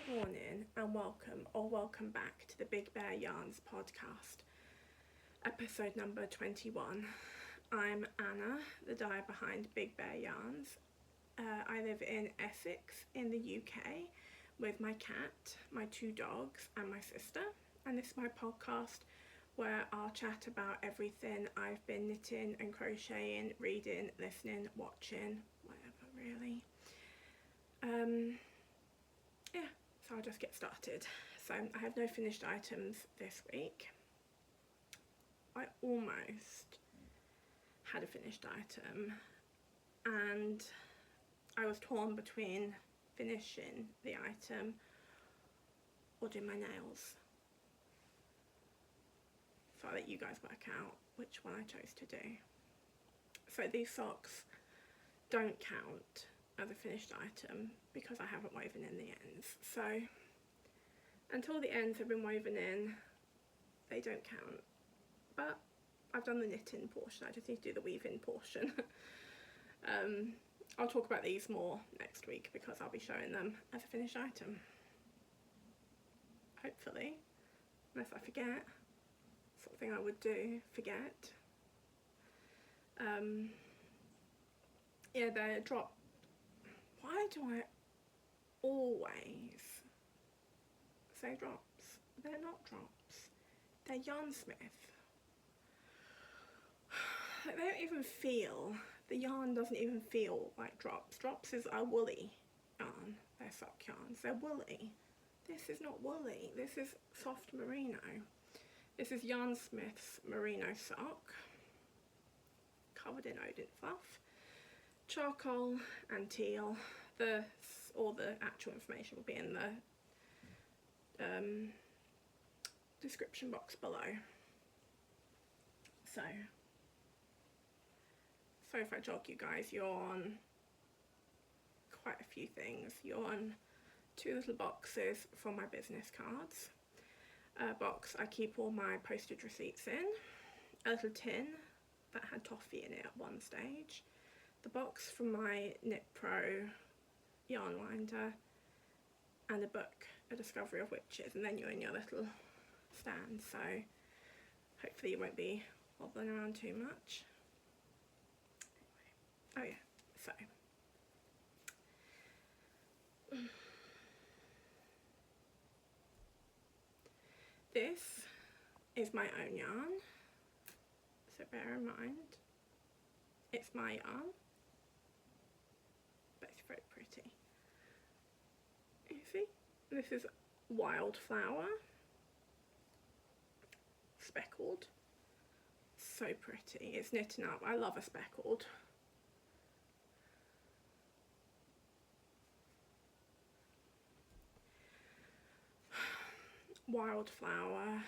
morning and welcome back to the Big Bear Yarns podcast, episode number 21. I'm Anna, the dyer behind Big Bear Yarns. I live in Essex in the UK with my cat, my 2 dogs and my sister, and this is my podcast where I'll chat about everything I've been knitting and crocheting, reading, listening, watching, whatever really. So I'll just get started. So I have no finished items this week. I almost had a finished item and I was torn between finishing the item or doing my nails. So I'll let you guys work out which one I chose to do. So these socks don't count as a finished item because I haven't woven in the ends. So until the ends have been woven in, they don't count. But I've done the knitting portion, I just need to do the weaving portion. I'll talk about these more next week because I'll be showing them as a finished item. Hopefully, unless I forget. Something I would do, forget. Yeah, they're drop. Why do I always say drops? They're not drops. They're Yarnsmith. Like, they don't even feel, the yarn doesn't even feel like drops. Drops is a woolly yarn. They're sock yarns. They're woolly. This is not woolly. This is soft merino. This is Yarnsmith's merino sock, covered in Odin fluff, charcoal and teal. All the actual information will be in the description box below. So if I jog you guys, you're on quite a few things. You're on 2 little boxes for my business cards. A box I keep all my postage receipts in, a little tin that had toffee in it at one stage, the box from my Knit Pro yarn winder, and a book, A Discovery of Witches, and then you're in your little stand, so hopefully you won't be wobbling around too much. Oh yeah, so this is my own yarn, so bear in mind it's my yarn, but it's very pretty. You see, this is Wildflower, speckled, so pretty. It's knitting up. I love a speckled. Wildflower,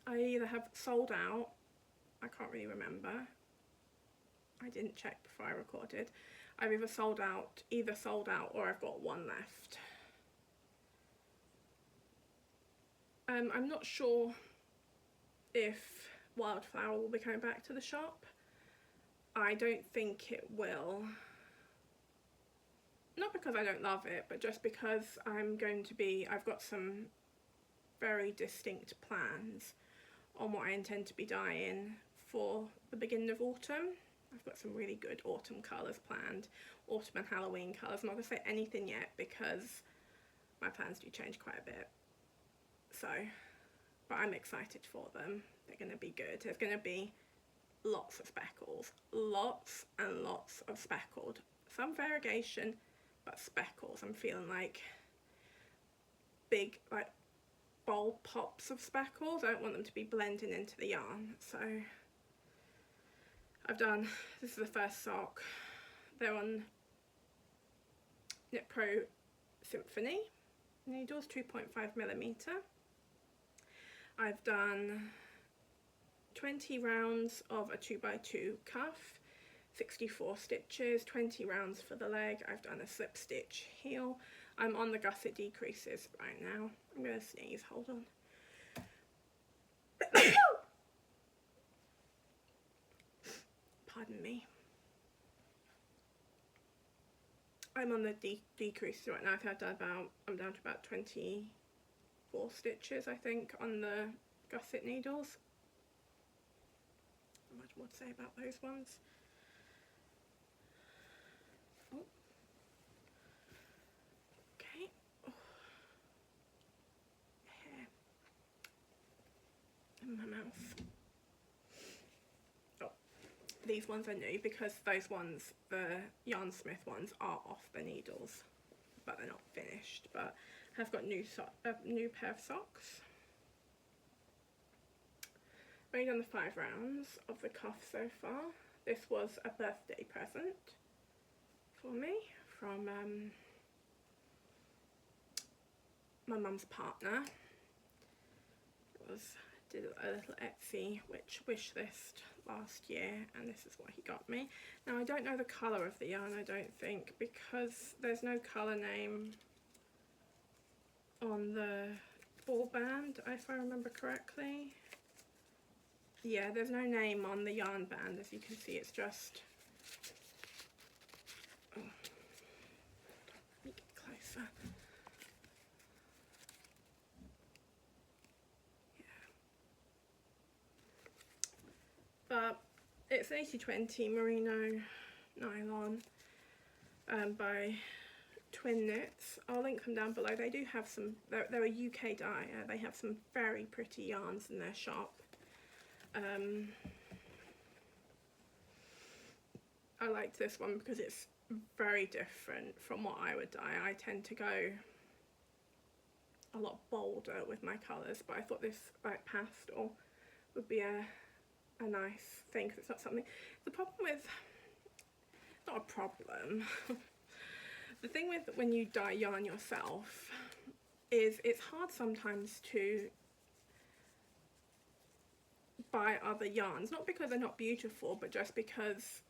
I either have sold out, I can't really remember, I didn't check before I recorded, I've either sold out or I've got one left. I'm not sure if Wildflower will be coming back to the shop. I don't think it will. Not because I don't love it, but just because I've got some very distinct plans on what I intend to be dyeing for the beginning of autumn. I've got some really good autumn colours planned, autumn and Halloween colours. I'm not going to say anything yet because my plans do change quite a bit. So, but I'm excited for them. They're going to be good. There's going to be lots of speckles, lots and lots of speckled. Some variegation, but speckles. I'm feeling like big, like bold pops of speckles. I don't want them to be blending into the yarn. So this is the first sock. They're on Knit Pro Symphony. Needles 2.5mm. I've done 20 rounds of a 2x2 cuff, 64 stitches, 20 rounds for the leg. I've done a slip stitch heel. I'm on the gusset decreases right now. I'm going to sneeze, hold on. Pardon me. I'm on the decreases right now. I think I'm down to about 24 stitches, I think, on the gusset needles. Not much more to say about those ones. Oh. Okay. Oh. Hair in my mouth. Oh, these ones are new because those ones, the Yarn Smith ones, are off the needles, but they're not finished. But I've got a new pair of socks. I've only done the 5 rounds of the cuff so far. This was a birthday present for me from my mum's partner. Did a little Etsy wish list last year, and this is what he got me. Now I don't know the colour of the yarn, I don't think, because there's no colour name on the ball band, if I remember correctly. Yeah, there's no name on the yarn band, as you can see. It's just, oh, let me get closer. But it's 80/20 merino nylon by Twin Knits. I'll link them down below. They do have some, they're a UK dyer. They have some very pretty yarns in their shop. I liked this one because it's very different from what I would dye. I tend to go a lot bolder with my colours, but I thought this like pastel would be a nice thing, because it's not something, the problem with, not a problem, the thing with when you dye yarn yourself is it's hard sometimes to buy other yarns, not because they're not beautiful, but just because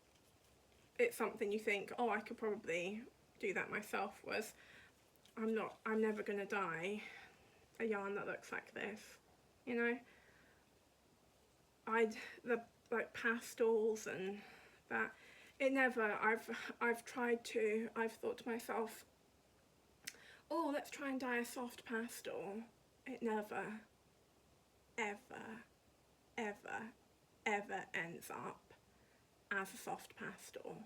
it's something you think, oh, I could probably do that myself, whereas I'm never gonna dye a yarn that looks like this, you know. The like pastels and that, it never, I've thought to myself, oh, let's try and dye a soft pastel. It never, ever, ever, ever ends up as a soft pastel.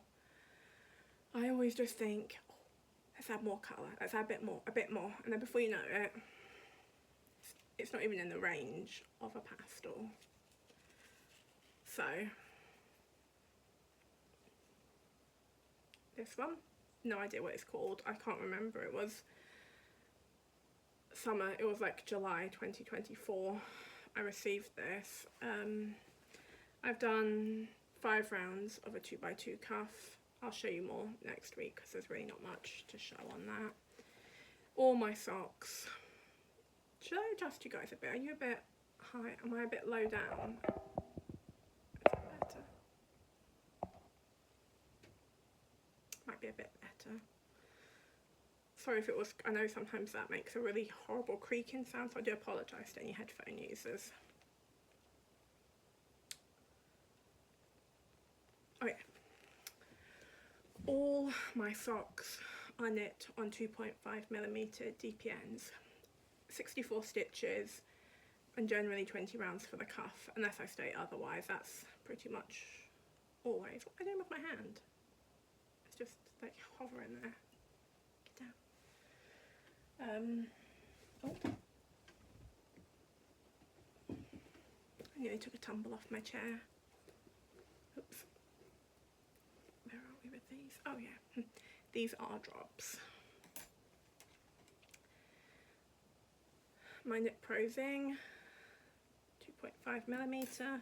I always just think, oh, let's add more colour, let's add a bit more, and then before you know it, it's not even in the range of a pastel. So, this one, no idea what it's called, I can't remember. It was summer, it was like July 2024 I received this. I've done 5 rounds of a 2x2 cuff. I'll show you more next week because there's really not much to show on that. All my socks. Should I adjust you guys a bit? Are you a bit high? Am I a bit low down? Might be a bit better. Sorry if it was, I know sometimes that makes a really horrible creaking sound, so I do apologise to any headphone users. Okay. All my socks are knit on 2.5mm DPNs, 64 stitches, and generally 20 rounds for the cuff, unless I state otherwise. That's pretty much always. What am I doing with my hand? It's just like hovering there. Get down. Oh. I nearly took a tumble off my chair. Oops. Where are we with these? Oh yeah, these are drops. My knit prosing, 2.5mm.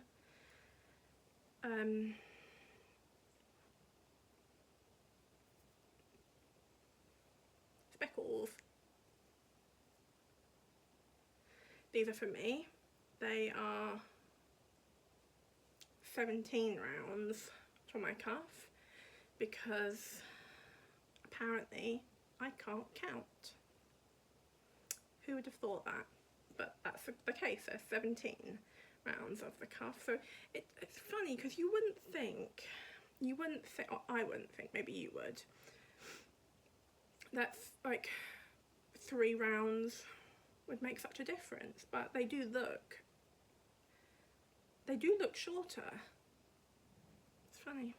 Speckles. These are for me. They are 17 rounds for my cuff because apparently I can't count. Who would have thought that? But that's the case. There's 17 rounds of the cuff. So it's funny because you wouldn't think, or I wouldn't think, maybe you would, that's like 3 rounds would make such a difference, but they do look shorter. It's funny.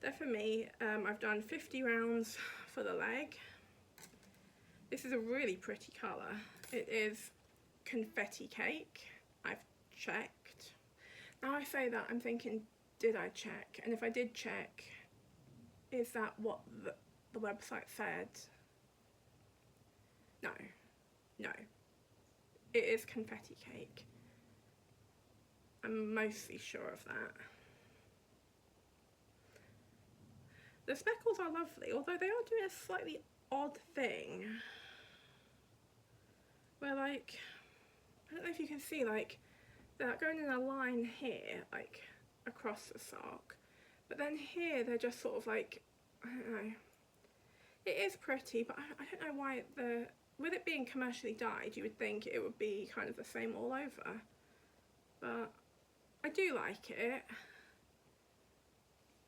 There for me, I've done 50 rounds for the leg. This is a really pretty colour. It is confetti cake. I've checked. Now I say that, I'm thinking, did I check? And if I did check, is that what the website said? No. No. It is confetti cake. I'm mostly sure of that. The speckles are lovely, although they are doing a slightly odd thing. Where, like, I don't know if you can see, like, they're going in a line here, like, across the sock. But then here, they're just sort of like, I don't know. It is pretty, but I don't know why with it being commercially dyed, you would think it would be kind of the same all over. But I do like it.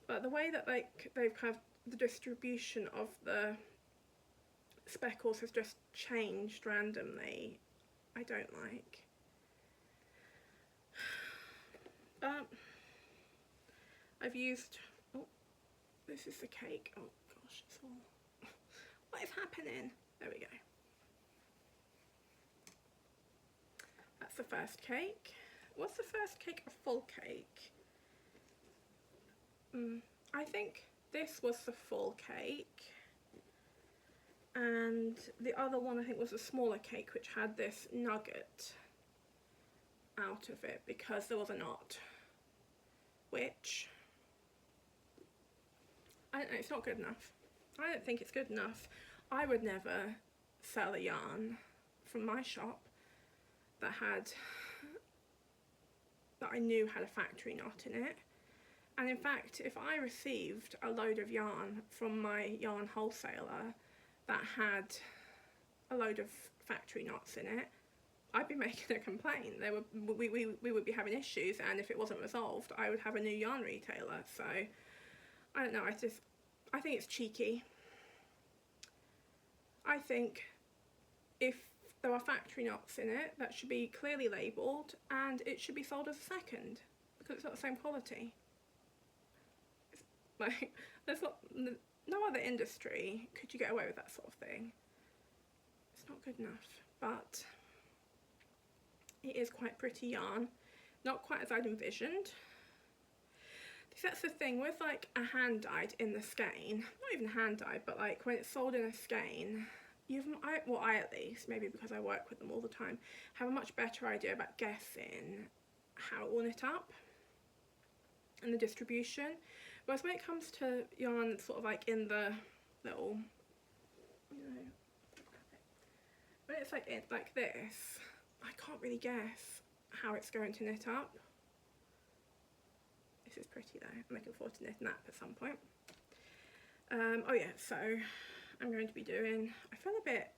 But the way that, like, they've kind of, the distribution of the speckles has just changed randomly, I don't like. But I've used, oh, this is the cake. Oh gosh, it's all, what is happening? There we go. That's the first cake. What's the first cake? A full cake. I think this was the full cake, and the other one I think was a smaller cake which had this nugget out of it because there was a knot, which I don't know, it's not good enough. I don't think it's good enough. I would never sell a yarn from my shop that I knew had a factory knot in it. And in fact, if I received a load of yarn from my yarn wholesaler that had a load of factory knots in it, I'd be making a complaint. We would be having issues, and if it wasn't resolved, I would have a new yarn retailer. So I don't know, I think it's cheeky. I think if there are factory knots in it, that should be clearly labelled, and it should be sold as a second, because it's not the same quality. Like, there's no other industry could you get away with that sort of thing. It's not good enough, but it is quite pretty yarn. Not quite as I'd envisioned. That's the thing with, like, a hand dyed in the skein, not even hand dyed, but like when it's sold in a skein, I at least, maybe because I work with them all the time, have a much better idea about guessing how it will knit up and the distribution. Whereas when it comes to yarn that's sort of like in the little, you know, when it's like this, I can't really guess how it's going to knit up. This is pretty though. I'm looking forward to knitting that at some point. Oh yeah, so I'm going to be doing, I feel a bit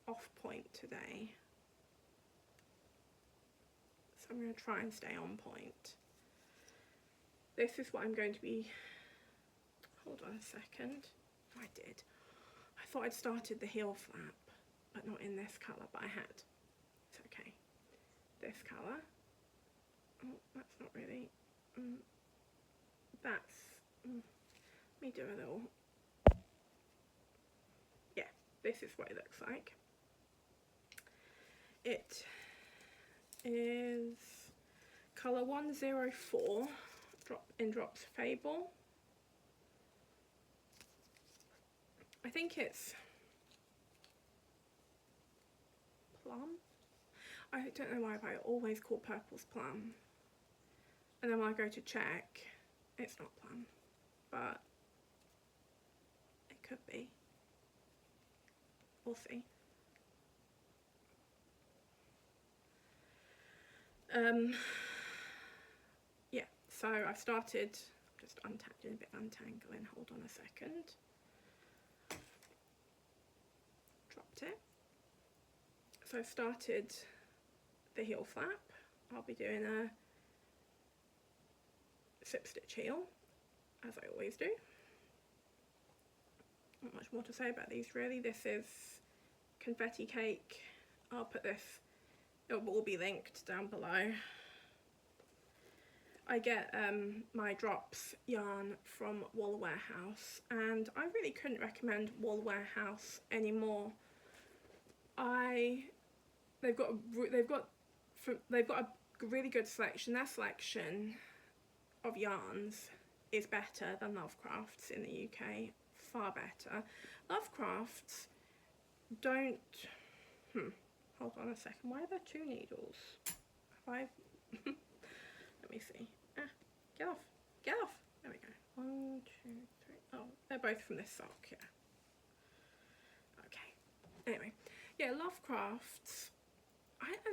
off point today, so I'm going to try and stay on point. This is what I'm going to be, hold on a second, I did. I thought I'd started the heel flap, but not in this colour, but I had. It's okay. This colour, oh, that's not really, that's, let me do a little, yeah, this is what it looks like. It is colour 104, in Drops Fable. I think it's plum. I don't know why, but I always call purples plum. And then when I go to check, it's not plum, but it could be. We'll see. Yeah, so I've started, just doing a bit of untangling, hold on a second. Dropped it. So I've started the heel flap. I'll be doing a slip stitch heel, as I always do. Not much more to say about these really. This is confetti cake. I'll put this, it will all be linked down below. I get my drops yarn from Wool Warehouse, and I really couldn't recommend Wool Warehouse anymore. They've got a really good selection. Their selection of yarns is better than Lovecraft's in the UK, far better. Lovecraft's don't, hold on a second, why are there 2 needles? Have I, let me see, get off, there we go, 1, 2, 3, oh, they're both from this sock, yeah. Okay, anyway, yeah, Lovecraft's,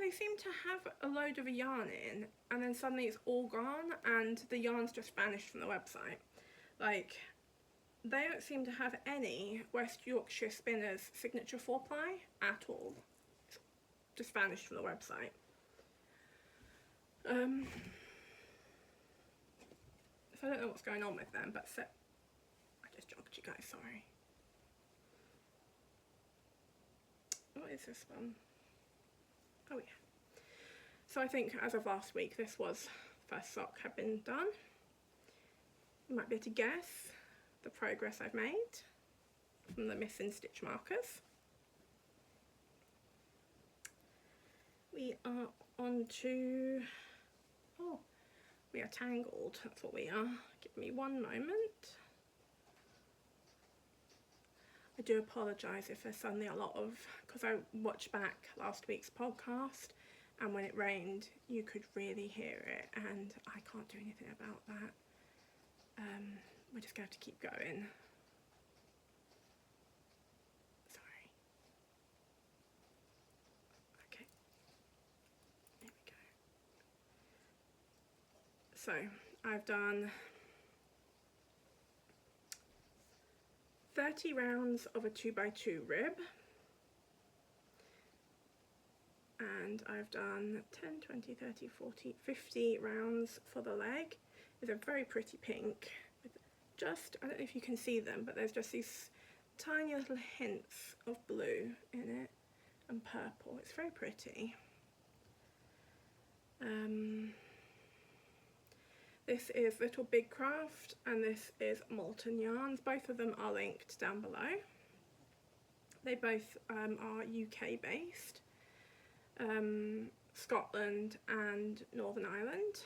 they seem to have a load of a yarn in, and then suddenly it's all gone, and the yarn's just vanished from the website. Like, they don't seem to have any West Yorkshire Spinners signature 4-ply at all. It's just vanished from the website. So I don't know what's going on with them, but I just jogged you guys, sorry. What is this one? Oh yeah. So I think as of last week, this was the first sock had been done. You might be able to guess the progress I've made from the missing stitch markers. We are on to, oh, we are tangled, that's what we are. Give me one moment. I do apologise if there's suddenly a lot of, because I watched back last week's podcast, and when it rained you could really hear it, and I can't do anything about that. We're just going to have to keep going. Sorry. Okay. There we go. So I've done 30 rounds of a 2x2 rib, and I've done 10, 20, 30, 40, 50 rounds for the leg. It's a very pretty pink with just, I don't know if you can see them, but there's just these tiny little hints of blue in it and purple. It's very pretty. This is Little Big Craft, and this is Molten Yarns. Both of them are linked down below. They both are UK based, Scotland and Northern Ireland.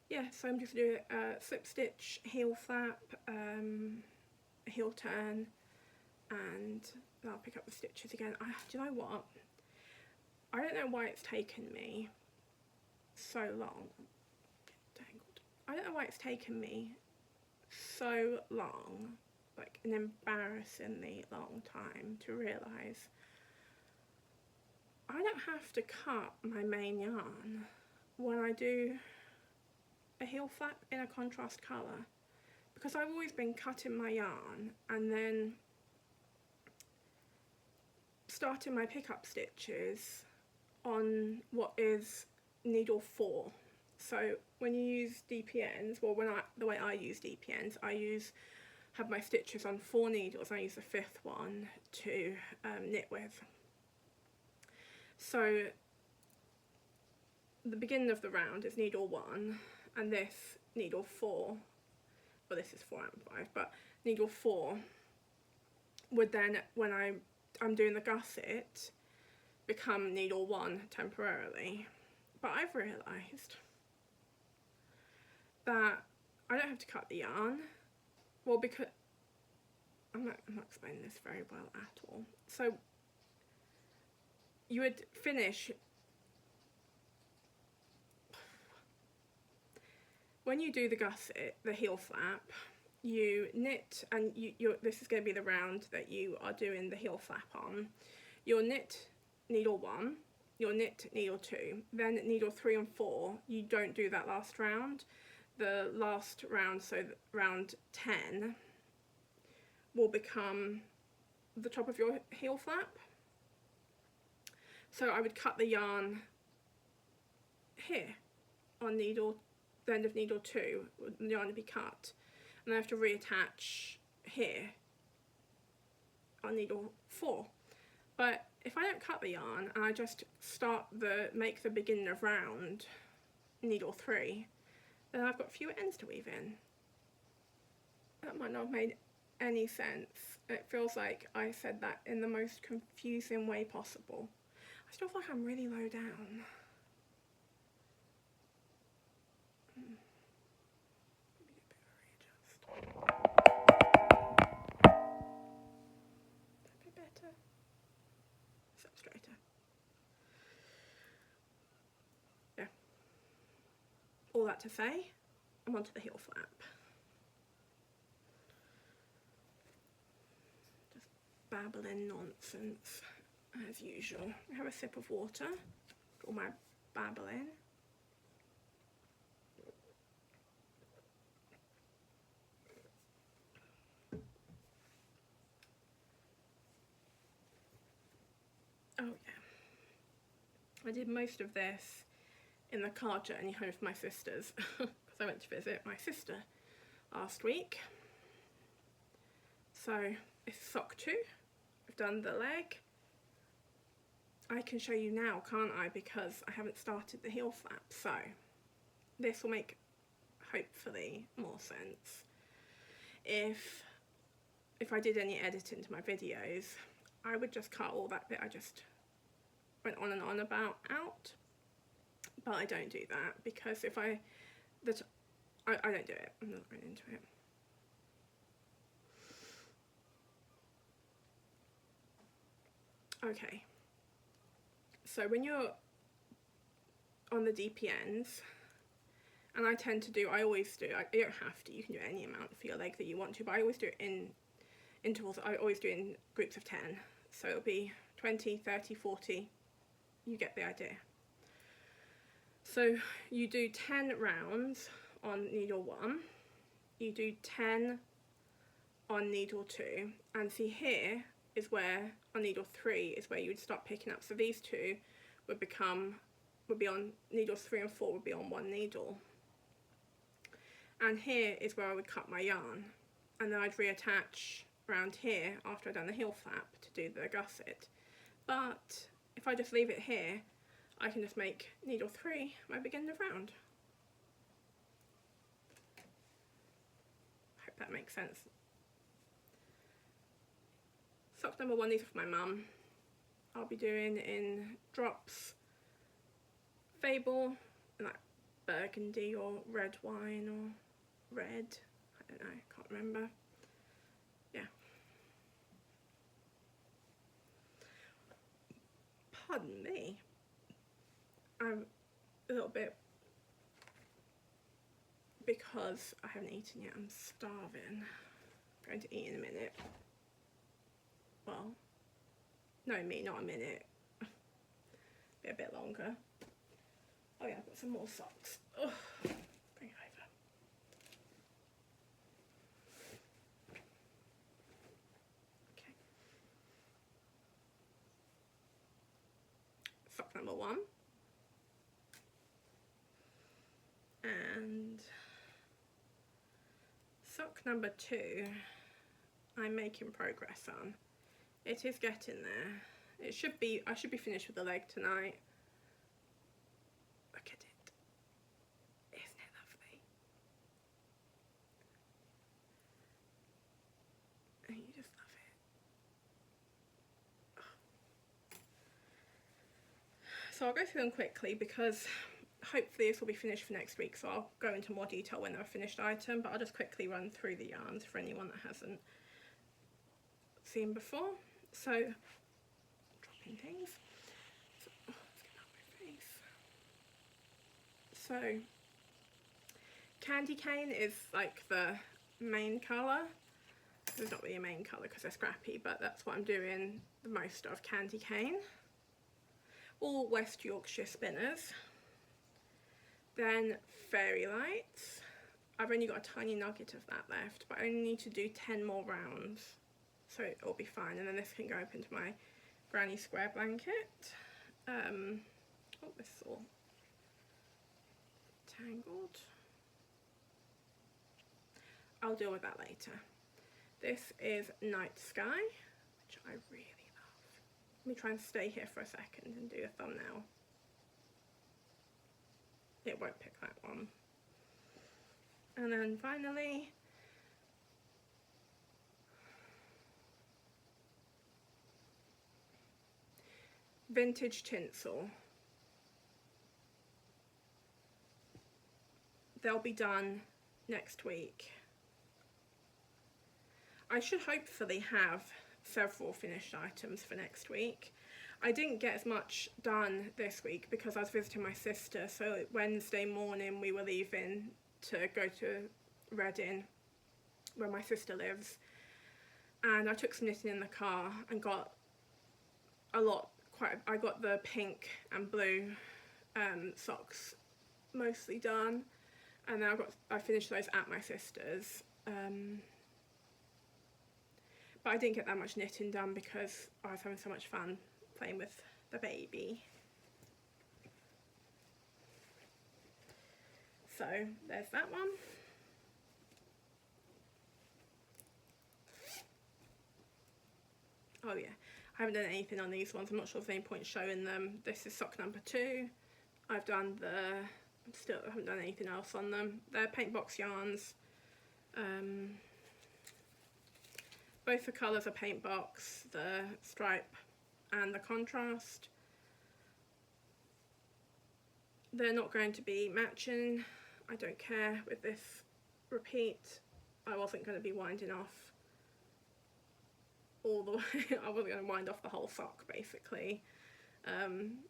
Yeah, so I'm just going to do a slip stitch, heel flap, heel turn, and I'll pick up the stitches again. Do you know what? I don't know why it's taken me so long. Tangled. I don't know why it's taken me so long, like an embarrassingly long time, to realise I don't have to cut my main yarn when I do a heel flap in a contrast colour, because I've always been cutting my yarn and then starting my pickup stitches on what is needle 4. So when you use DPNs, well, the way I use DPNs, have my stitches on 4 needles. I use the 5th one to knit with. So the beginning of the round is needle 1, and this needle 4, well, this is 4 and 5, but needle 4 would then, when I'm doing the gusset, become needle 1 temporarily. But I've realised that I don't have to cut the yarn. Well, because I'm not explaining this very well at all. So you would finish, when you do the gusset, the heel flap, you knit, and this is going to be the round that you are doing the heel flap on. You'll knit needle 1, you'll knit needle 2, then needle 3 and 4, you don't do that last round. The last round, so round 10, will become the top of your heel flap. So I would cut the yarn here on the end of needle 2, the yarn would be cut, and I have to reattach here on needle 4. But if I don't cut the yarn and I just make the beginning of round needle 3, then I've got fewer ends to weave in. That might not have made any sense. It feels like I said that in the most confusing way possible. I still feel like I'm really low down. Better. So straighter. Yeah. All that to say, I'm onto the heel flap. Just babbling nonsense as usual. I have a sip of water. All my babbling. Oh yeah, I did most of this in the car journey home with my sisters because I went to visit my sister last week. So it's sock 2, I've done the leg. I can show you now, can't I, because I haven't started the heel flap, so this will make hopefully more sense. If I did any editing to my videos, I would just cut all that bit I just went on and on about out, but I don't do that because I don't do it. I'm not going into it. Okay, so when you're on the DPNs, and I always do, you don't have to, you can do any amount for your leg that you want to, but I always do it in intervals. I always do it in groups of 10, so it'll be 20, 30, 40, you get the idea. So you do 10 rounds on needle 1, you do 10 on needle 2, and see here is where on needle 3 is where you would start picking up. So these two would be on needles 3 and 4 would be on one needle, and here is where I would cut my yarn, and then I'd reattach around here after I've done the heel flap to do the gusset. But if I just leave it here, I can just make needle 3 my beginning of round. Hope that makes sense. Sock number 1, these are for my mum. I'll be doing in drops, Fable, and like burgundy or red wine or red, I don't know, can't remember. Yeah. Pardon me. I'm a little bit, because I haven't eaten yet, I'm starving. I'm going to eat in a minute. Well, no, not a minute. Be a bit longer. Oh yeah, I've got some more socks. Ugh. Bring it over. Okay. Sock number 1. And sock number 2, I'm making progress on. It is getting there. I should be finished with the leg tonight. Look at it. Isn't it lovely? And you just love it. Oh. So I'll go through them quickly because hopefully this will be finished for next week, so I'll go into more detail when they're a finished item, but I'll just quickly run through the yarns for anyone that hasn't seen before. So, dropping things. So, oh, let's get out of my face. So, candy cane is like the main colour. It's not really a main colour because they're scrappy, but that's what I'm doing the most of, candy cane. All West Yorkshire spinners. Then fairy lights. I've only got a tiny nugget of that left, but I only need to do 10 more rounds, so it'll be fine. And then this can go up into my granny square blanket. Oh, this is all tangled. I'll deal with that later. This is Night Sky, which I really love. Let me try and stay here for a second and do a thumbnail. It won't pick that one. And then finally, Vintage Tinsel. They'll be done next week. I should hopefully have several finished items for next week. I didn't get as much done this week because I was visiting my sister, so Wednesday morning we were leaving to go to Reading, where my sister lives, and I took some knitting in the car and got I got the pink and blue socks mostly done, and then I finished those at my sister's. But I didn't get that much knitting done because I was having so much fun playing with the baby. So there's that one. Oh yeah, I haven't done anything on these ones. I'm not sure if there's any point showing them. This is sock number 2. I've done I haven't done anything else on them. They're paint box yarns. Both the colours are paint box, the stripe and the contrast. They're not going to be matching. I don't care with this repeat. I wasn't going to be winding off all the way. I wasn't going to wind off the whole sock basically. And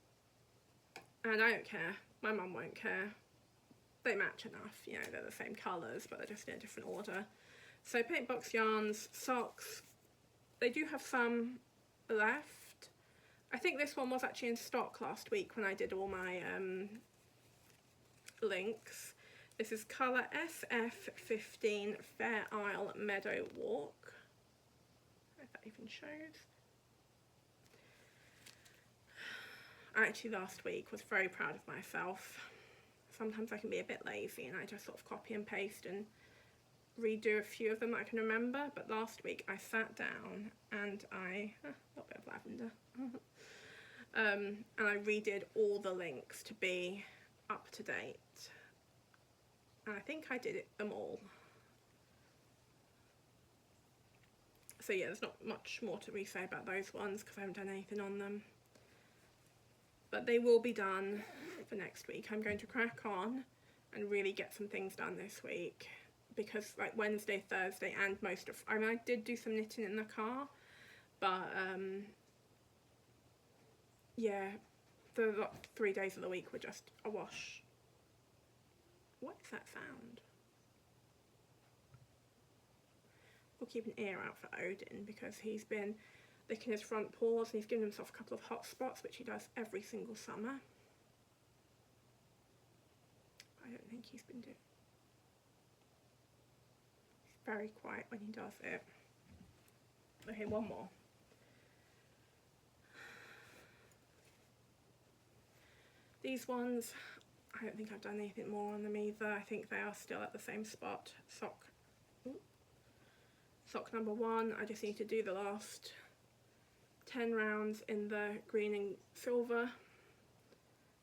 I don't care. My mum won't care. They match enough, you know, they're the same colours but they're just in a different order. So paint box yarns, socks, they do have some left. I think this one was actually in stock last week when I did all my links. This is colour SF15 Fair Isle Meadow Walk. If that even shows. I actually last week was very proud of myself. Sometimes I can be a bit lazy and I just sort of copy and paste and redo a few of them that I can remember, but last week I sat down and a little bit of lavender, and I redid all the links to be up to date, and I think I did them all. So yeah, there's not much more to re-say about those ones because I haven't done anything on them, but they will be done for next week. I'm going to crack on and really get some things done this week, because like Wednesday, Thursday and I mean I did do some knitting in the car, but yeah, the 3 days of the week were just a wash. What is that sound? We'll keep an ear out for Odin because he's been licking his front paws and he's given himself a couple of hot spots, which he does every single summer. I don't think he's been doing. Very quiet when he does it. Okay, one more. These ones, I don't think I've done anything more on them either. I think they are still at the same spot. Sock number 1, I just need to do the last 10 rounds in the green and silver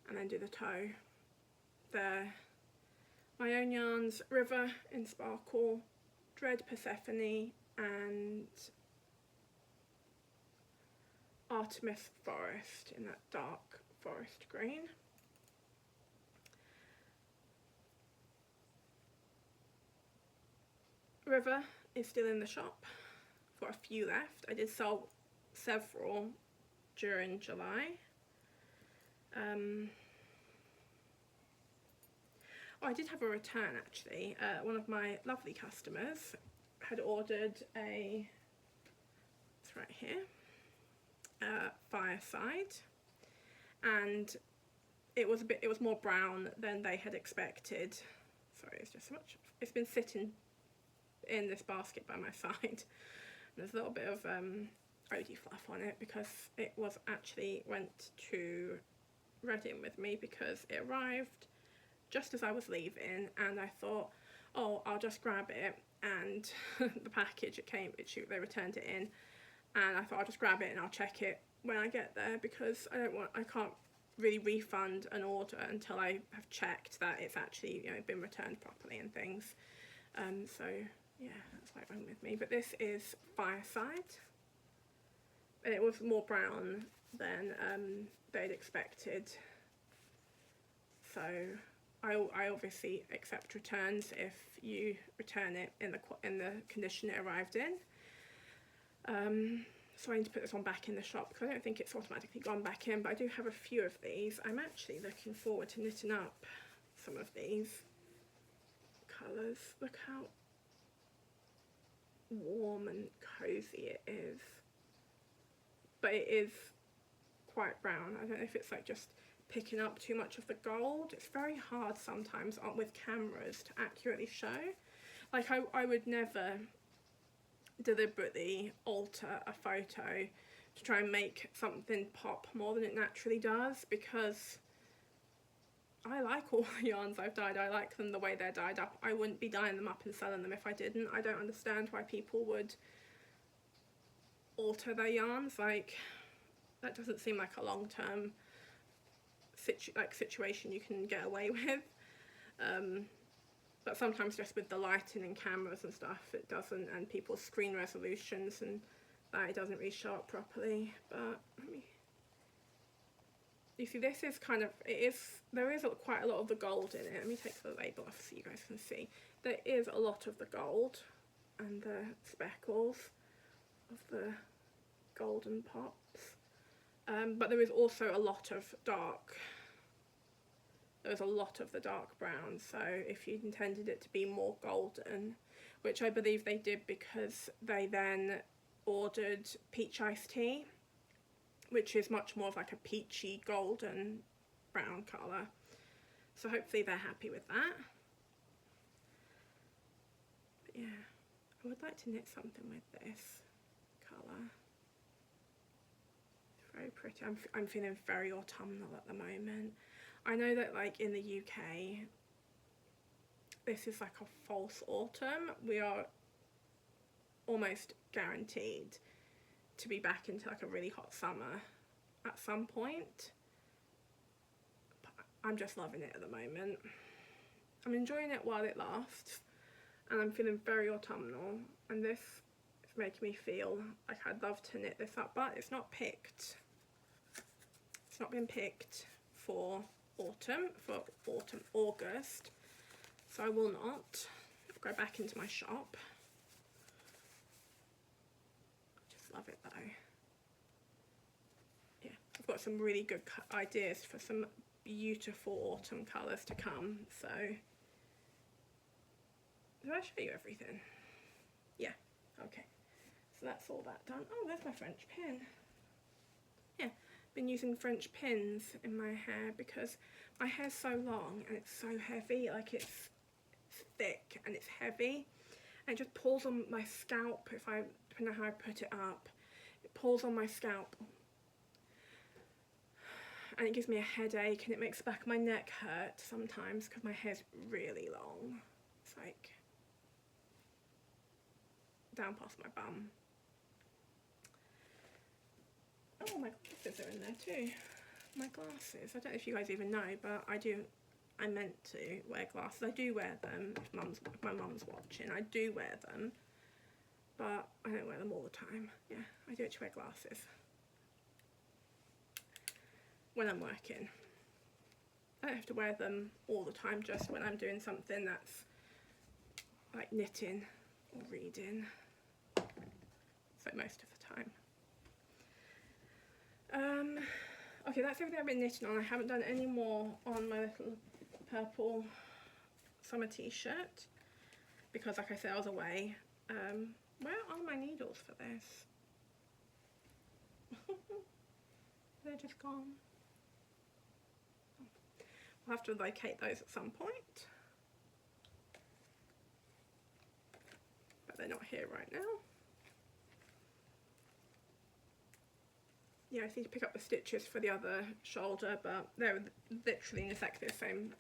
and then do the toe. They're my own yarns, River in Sparkle, Dread Persephone and Artemis Forest in that dark forest green. River is still in the shop. Got a few left. I did sell several during July. I did have a return actually. One of my lovely customers had ordered it's right here, Fireside, and it was more brown than they had expected. Sorry, it's just so much. It's been sitting in this basket by my side. There's a little bit of OD fluff on it because it was actually went to Reading with me because it arrived just as I was leaving, and I thought, oh, I'll just grab it, and the package they returned it in, and I thought I'll just grab it and I'll check it when I get there, because I can't really refund an order until I have checked that it's actually, you know, been returned properly and things. So yeah, that's why it went with me. But this is Fireside, and it was more brown than they'd expected. So I obviously accept returns if you return it in the condition it arrived in. So I need to put this one back in the shop because I don't think it's automatically gone back in, but I do have a few of these. I'm actually looking forward to knitting up some of these colours. Look how warm and cosy it is. But it is quite brown. I don't know if it's like just picking up too much of the gold. It's very hard sometimes with cameras to accurately show. Like I would never deliberately alter a photo to try and make something pop more than it naturally does, because I like all the yarns I've dyed. I like them the way they're dyed up. I wouldn't be dyeing them up and selling them if I didn't. I don't understand why people would alter their yarns. Like, that doesn't seem like a long-term situation you can get away with. But sometimes just with the lighting and cameras and stuff, it doesn't, and people's screen resolutions and that, it doesn't really show up properly. But you see, this is kind of, there is quite a lot of the gold in it. Let me take the label off so you guys can see. There is a lot of the gold and the speckles of the golden pops. But there is also a lot of there's a lot of the dark brown, so if you intended it to be more golden, which I believe they did because they then ordered peach iced tea, which is much more of like a peachy golden brown colour, so hopefully they're happy with that. But yeah, I would like to knit something with this colour. It's very pretty. I'm feeling very autumnal at the moment. I know that like in the UK this is like a false autumn. We are almost guaranteed to be back into like a really hot summer at some point. But I'm just loving it at the moment. I'm enjoying it while it lasts, and I'm feeling very autumnal, and this is making me feel like I'd love to knit this up, but it's not picked. It's not been picked for August, so I will not go back into my shop. I just love it though. Yeah, I've got some really good ideas for some beautiful autumn colours to come, so did I show you everything? Yeah, okay, so that's all that done. Oh, there's my French pin. Yeah, been using French pins in my hair because my hair's so long and it's so heavy, like it's thick and it's heavy, and it just pulls on my scalp. Depending on how I put it up, it pulls on my scalp and it gives me a headache, and it makes the back of my neck hurt sometimes because my hair's really long. It's like down past my bum. Oh, my glasses are in there too. My glasses. I don't know if you guys even know, but I meant to wear glasses. I do wear them if my mum's watching. I do wear them, but I don't wear them all the time. Yeah, I do actually wear glasses when I'm working. I don't have to wear them all the time, just when I'm doing something that's like knitting or reading. So most of the time. Okay, that's everything I've been knitting on. I haven't done any more on my little purple summer t-shirt because, like I said, I was away. Where are my needles for this? They're just gone. I'll have to locate those at some point, but they're not here right now. Yeah, I need to pick up the stitches for the other shoulder, but they're literally in exactly the same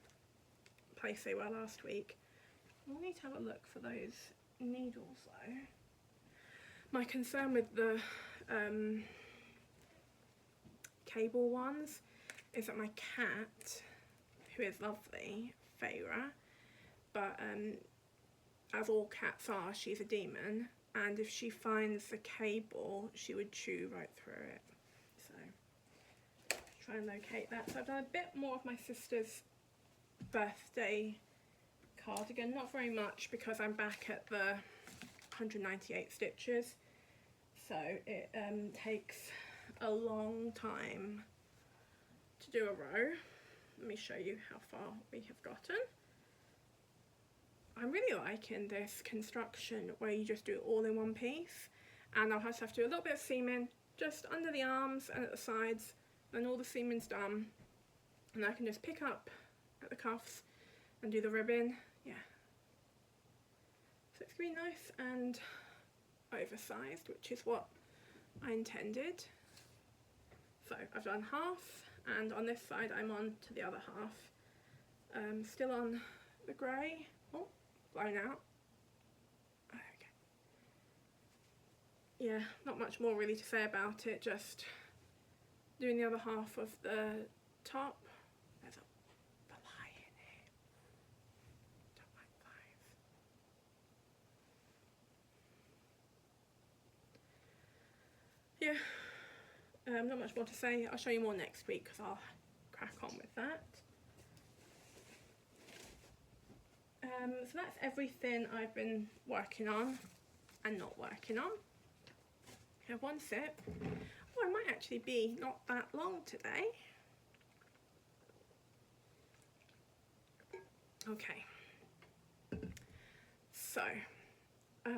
place they were last week. We'll need to have a look for those needles though. My concern with the cable ones is that my cat, who is lovely, Feyre, but as all cats are, she's a demon, and if she finds the cable, she would chew right through it. So, try and locate that. So I've done a bit more of my sister's birthday cardigan, not very much because I'm back at the 198 stitches, so it takes a long time to do a row. Let me show you how far we have gotten. I'm really liking this construction where you just do it all in one piece, and I'll just have to do a little bit of seaming just under the arms and at the sides, and all the seaming's done, and I can just pick up at the cuffs and do the ribbon. Yeah, so it's really nice and oversized, which is what I intended. So I've done half, and on this side I'm on to the other half. Still on the grey. Oh, blown out. Okay. Yeah, not much more really to say about it, just doing the other half of the top. There's a fly in it. Don't like flies. Yeah, not much more to say. I'll show you more next week because I'll crack on with that. So that's everything I've been working on and not working on. Have one sip. Oh, it might actually be not that long today. Okay. So, that's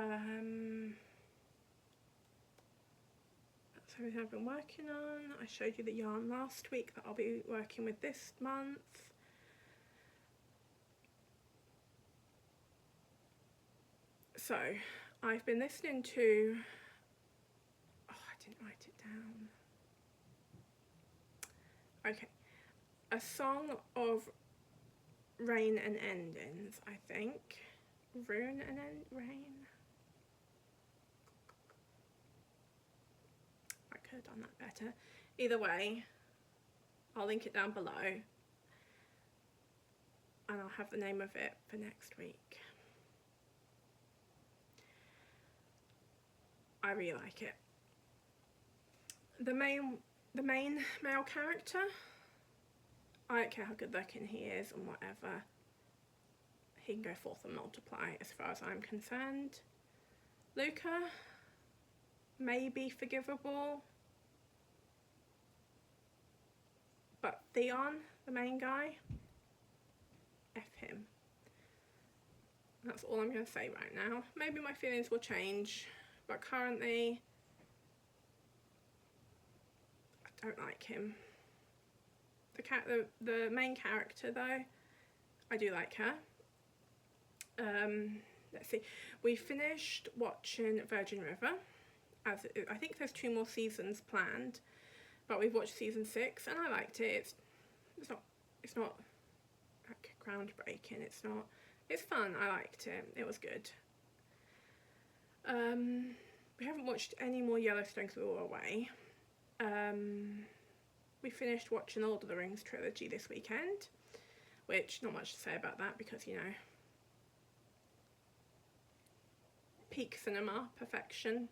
everything I've been working on. I showed you the yarn last week that I'll be working with this month. So, I've been listening to, oh, I didn't write it down. Okay, a song of rain and endings, I think. Rain. I could have done that better. Either way, I'll link it down below, and I'll have the name of it for next week. I really like it. The main male character, I don't care how good looking he is and whatever, he can go forth and multiply as far as I'm concerned. Luca, maybe forgivable, but Theon, the main guy, F him. That's all I'm going to say right now. Maybe my feelings will change, but currently I don't like him. The main character though, I do like her. Let's see, we finished watching Virgin River, as I think there's 2 more seasons planned, but we've watched season 6 and I liked it. It's not like groundbreaking, it's fun. I liked it, it was good. We haven't watched any more Yellowstone because we were away. We finished watching the Lord of the Rings trilogy this weekend, which not much to say about that because, you know, peak cinema perfection,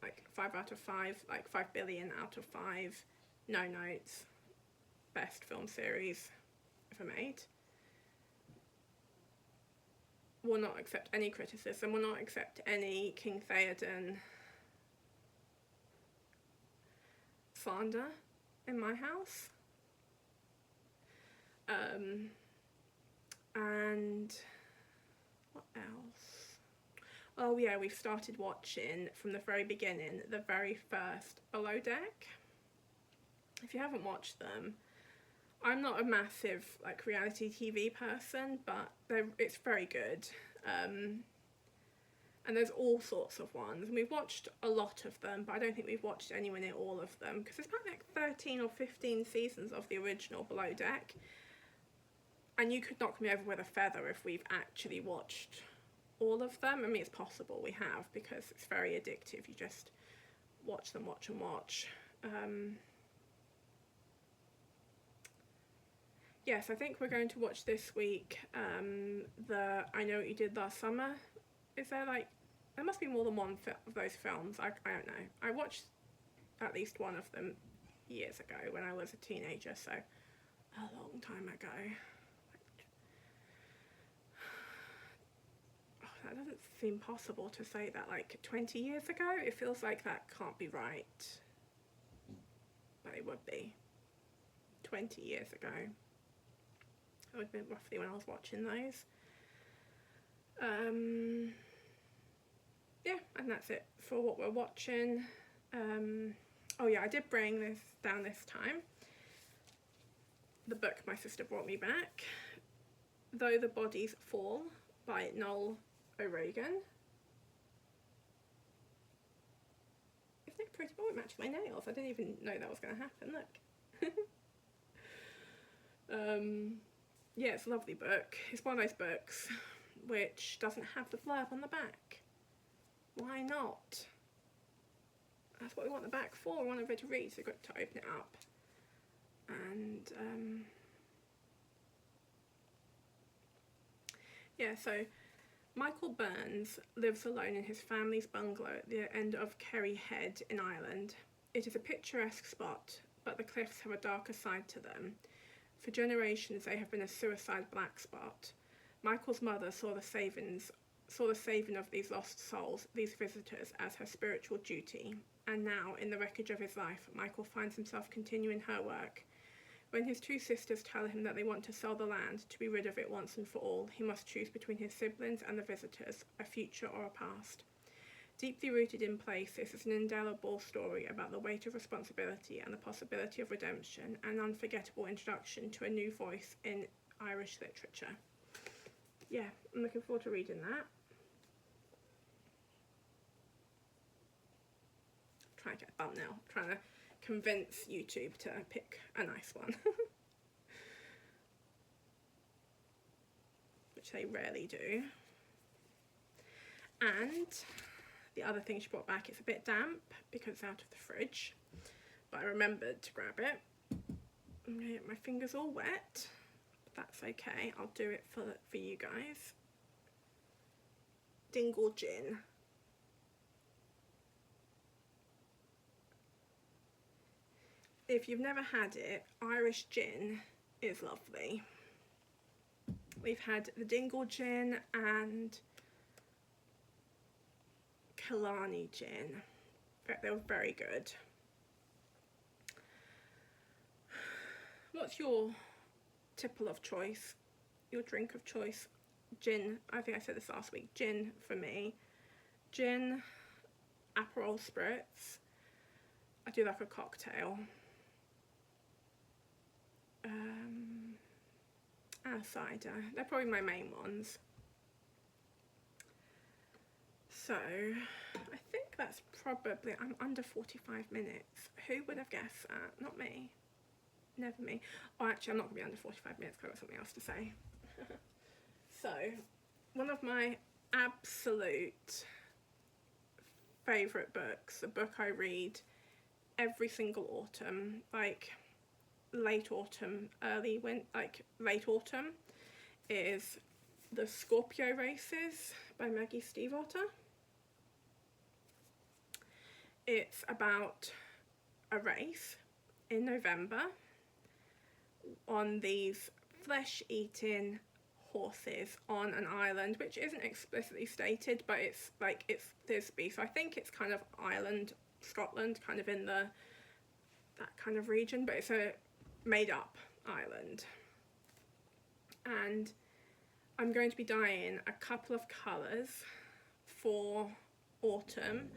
like 5 out of 5, like 5 billion out of 5, no notes, best film series ever made. Will not accept any criticism, will not accept any King Theoden slander in my house. And what else? Oh yeah, we've started watching from the very beginning the very first Below Deck. If you haven't watched them, I'm not a massive like reality TV person, but it's very good. And there's all sorts of ones, and we've watched a lot of them, but I don't think we've watched anywhere near all of them because there's about like 13 or 15 seasons of the original Below Deck. and you could knock me over with a feather if we've actually watched all of them. I mean, it's possible we have, because it's very addictive. You just watch them, watch and watch. Yes, I think we're going to watch this week the I Know What You Did Last Summer. Is there like, there must be more than one of those films. I don't know. I watched at least one of them years ago when I was a teenager, so a long time ago. Oh, that doesn't seem possible to say that, like 20 years ago. It feels like that can't be right, but it would be 20 years ago. It would have been roughly when I was watching those. Yeah, and that's it for what we're watching. Oh yeah, I did bring this down this time. The book my sister brought me back, Though the Bodies Fall by Noel O'Regan. Isn't it pretty? Oh, it matched my nails. I didn't even know that was going to happen, look. Yeah, it's a lovely book. It's one of those books which doesn't have the blurb on the back. Why not? That's what we want the back for. We want everybody to read, so we've got to open it up. And yeah, so Michael Burns lives alone in his family's bungalow at the end of Kerry Head in Ireland. It is a picturesque spot, but the cliffs have a darker side to them. For generations they have been a suicide black spot. Michael's mother saw the saving of these lost souls, these visitors, as her spiritual duty. And now, in the wreckage of his life, Michael finds himself continuing her work. When his two sisters tell him that they want to sell the land to be rid of it once and for all, he must choose between his siblings and the visitors, a future or a past. Deeply rooted in place, this is an indelible story about the weight of responsibility and the possibility of redemption, an unforgettable introduction to a new voice in Irish literature. Yeah, I'm looking forward to reading that. Trying to get a thumbnail, trying to convince YouTube to pick a nice one. Which they rarely do. And the other thing she brought back, it's a bit damp because it's out of the fridge, but I remembered to grab it. I'm going to get my fingers all wet, but that's okay. I'll do it for you guys. Dingle gin. If you've never had it, Irish gin is lovely. We've had the Dingle gin and Killarney gin. They were very good. What's your tipple of choice? Your drink of choice? Gin. I think I said this last week. Gin for me. Gin, Aperol spritz. I do like a cocktail. And cider. They're probably my main ones. So, I think that's probably, I'm under 45 minutes. Who would have guessed that? Not me. Never me. Oh, actually, I'm not going to be under 45 minutes because I've got something else to say. So, one of my absolute favourite books, a book I read every single autumn, like late autumn, late autumn, is The Scorpio Races by Maggie Stiefvater. It's about a race in November on these flesh-eating horses on an island, which isn't explicitly stated, but it's Thisbe, so I think it's kind of Ireland, Scotland, kind of in that kind of region, but it's a made-up island. And I'm going to be dyeing a couple of colours for autumn,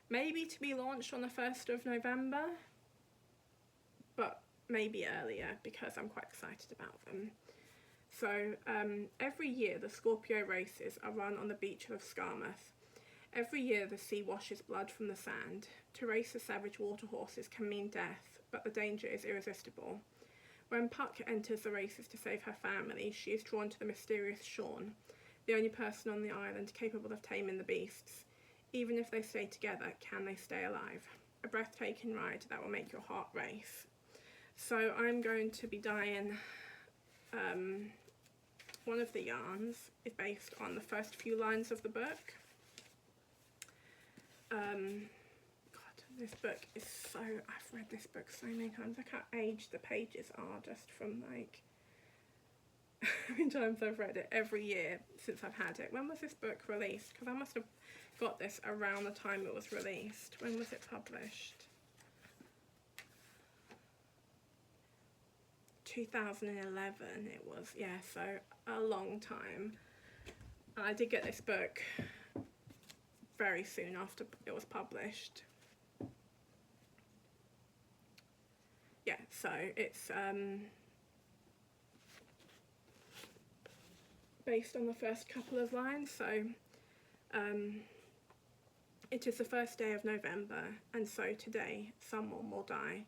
maybe to be launched on the 1st of November, but maybe earlier because I'm quite excited about them. So every year the Scorpio races are run on the beach of Skarmouth. Every year the sea washes blood from the sand. To race the savage water horses can mean death, but the danger is irresistible. When Puck enters the races to save her family, she is drawn to the mysterious Sean, the only person on the island capable of taming the beasts. Even if they stay together, can they stay alive? A breathtaking ride that will make your heart race. So I'm going to be dyeing, one of the yarns is based on the first few lines of the book. God, this book is so, I've read this book so many times. Look how aged the pages are just from like how many times I've read it every year since I've had it. When was this book released? Because I must have got this around the time it was released. When was it published? 2011 it was, yeah, so a long time. I did get this book very soon after it was published. Yeah, so it's based on the first couple of lines. So it is the first day of November, and so today someone will die.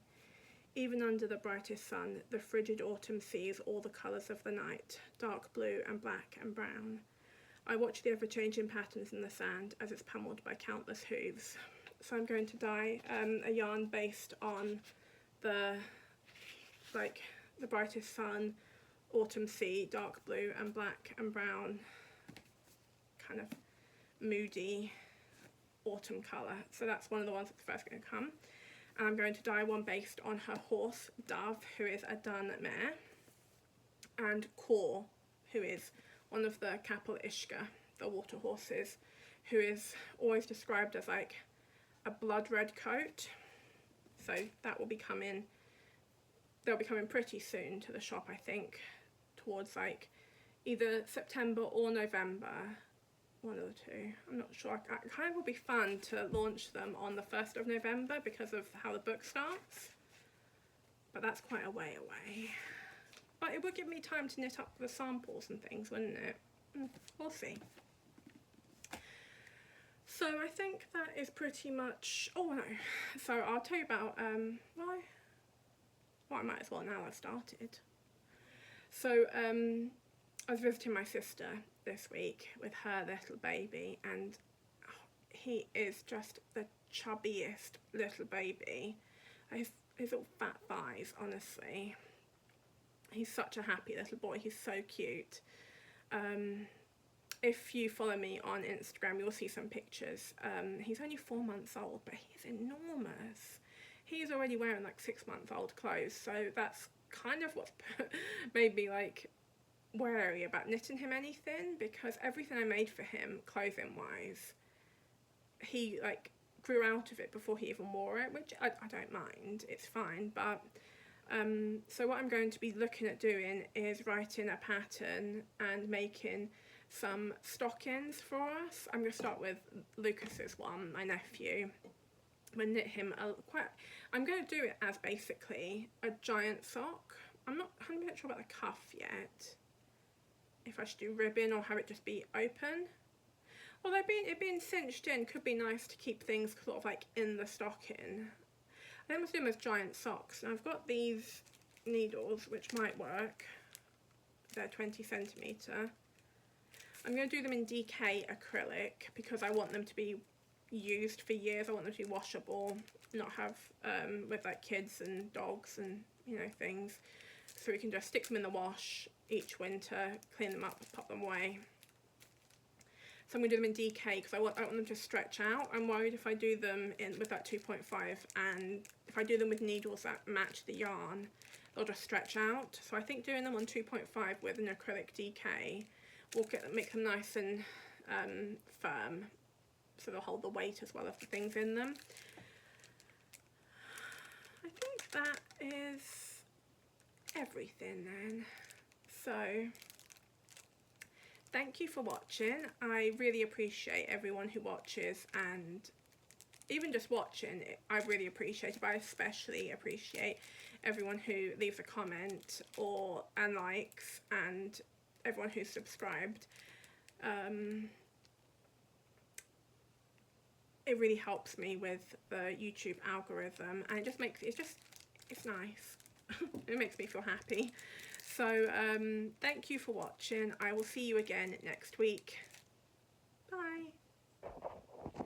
Even under the brightest sun, the frigid autumn sees all the colours of the night, dark blue and black and brown. I watch the ever-changing patterns in the sand as it's pummeled by countless hooves. So I'm going to dye a yarn based on the brightest sun, autumn sea, dark blue and black and brown, kind of moody autumn colour. So that's one of the ones that's first going to come. And I'm going to dye one based on her horse, Dove, who is a dun mare, and Kor, who is one of the Capel Ishka, the water horses, who is always described as like a blood red coat. So that will be coming, they'll be coming pretty soon to the shop, I think, towards like either September or November. One of the two, I'm not sure. It kind of would be fun to launch them on the 1st of November because of how the book starts, but that's quite a way away. But it would give me time to knit up the samples and things, wouldn't it? We'll see. So I think that is pretty much, oh no, so I'll tell you about, well I might as well now I've started. So I was visiting my sister this week with her little baby, and he is just the chubbiest little baby. His little fat thighs, honestly. He's such a happy little boy. He's so cute. If you follow me on Instagram, you'll see some pictures. He's only 4 months old, but he's enormous. He's already wearing like 6-month-old clothes, so that's kind of what's made me like wary about knitting him anything, because everything I made for him clothing wise, he like grew out of it before he even wore it, which I don't mind, it's fine. But so what I'm going to be looking at doing is writing a pattern and making some stockings for us. I'm going to start with Lucas's one, my nephew. I'm going to knit him I'm going to do it as basically a giant sock. I'm not 100% sure about the cuff yet, if I should do ribbon or have it just be open. Although it being cinched in could be nice to keep things sort of like in the stocking. I think I'm going to do them as giant socks. And I've got these needles which might work. They're 20cm. I'm going to do them in DK acrylic because I want them to be used for years. I want them to be washable, not have with like kids and dogs and things. So we can just stick them in the wash each winter, clean them up, pop them away. So I'm going to do them in DK because I want them to stretch out. I'm worried if I do them with that 2.5 and if I do them with needles that match the yarn, they'll just stretch out. So I think doing them on 2.5 with an acrylic DK will make them nice and firm, so they'll hold the weight as well as the things in them. I think that is everything then. So thank you for watching. I really appreciate everyone who watches, and even just watching it, I really appreciate it, but I especially appreciate everyone who leaves a comment and likes, and everyone who's subscribed. It really helps me with the YouTube algorithm, and it just makes it's nice. It makes me feel happy. So thank you for watching. I will see you again next week.